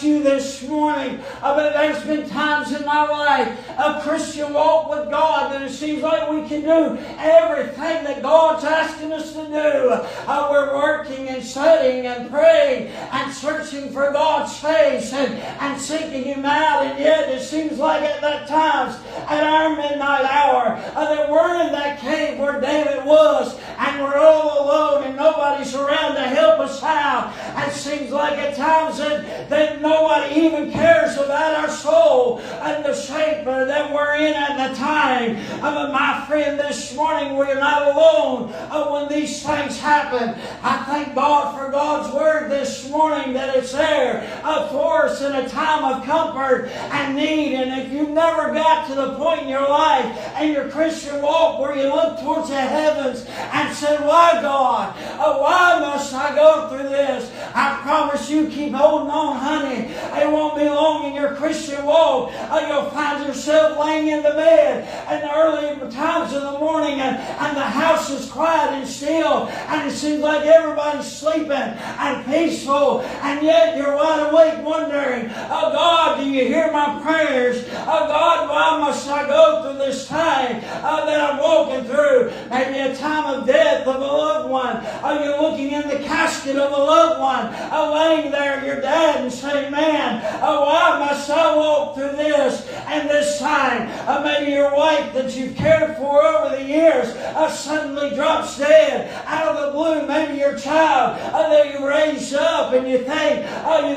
you this morning, but there's been times in my life, a Christian walk with God, that it seems like we can do everything that God's asking us to do. We're working and studying and praying and searching for God's face and seeking Him out, and yet it seems like at that times, at our midnight hour, that we're in that cave where David was, and we're all alone and nobody's around to help us out. And it seems like at times that nobody even cares about our soul and the shape that we're in at the time. But my friend, this morning we're not alone when these things happen. I thank God for God's Word this morning, that it's there for us in a time of comfort and need. And if you've never got to the point in your life and your Christian walk where you look towards the heavens and said, why God? Why must I go through this? I promise you, keep holding on, honey. It won't be long in your Christian walk. You'll find yourself laying in the bed in the early times of the morning, and the house is quiet and still, and it seems like everybody's sleeping and peaceful, and yet you're wide awake wondering, oh God, do you hear my prayers? Oh God, why must I go through this time that I'm walking through? Maybe a time of death of a loved one. You're looking in the casket of a loved one, laying there, your dad, and saying, man, why must I walk through this and this time? Maybe your wife that you've cared for over the years suddenly drops dead out of the blue. Maybe your child that you raised up, and you think,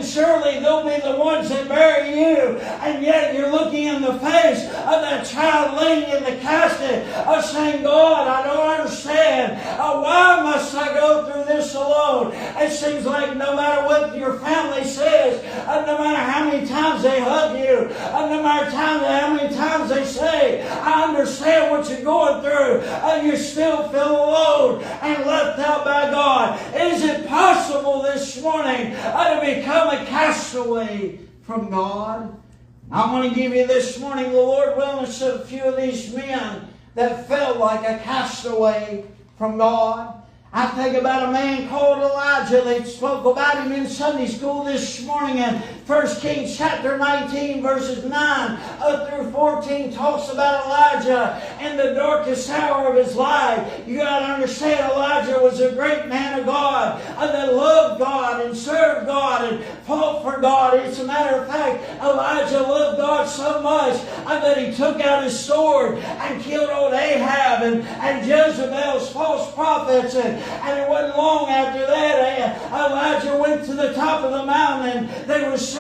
surely they'll be the ones that bury you, and yet you're looking in the face of that child laying in the casket, saying, God, I don't understand. Why must I go through this alone? It seems like no matter what your family says, no matter how many times they hug you, no matter how many times they say, I understand what you're going through, you still feel alone and left out by God. Is it possible this morning to become a castaway from God? I want to give you this morning, the Lord willingness of a few of these men that felt like a castaway from God. I think about a man called Elijah. They spoke about him in Sunday school this morning. In 1 Kings chapter 19, verses 9 through 14 talks about Elijah in the darkest hour of his life. You got to understand, Elijah was a great man of God that loved God and served God and fought for God. As a matter of fact, Elijah loved God so much that he took out his sword and killed old Ahab and Jezebel's false prophets. And it wasn't long after that, Elijah went to the top of the mountain, and they were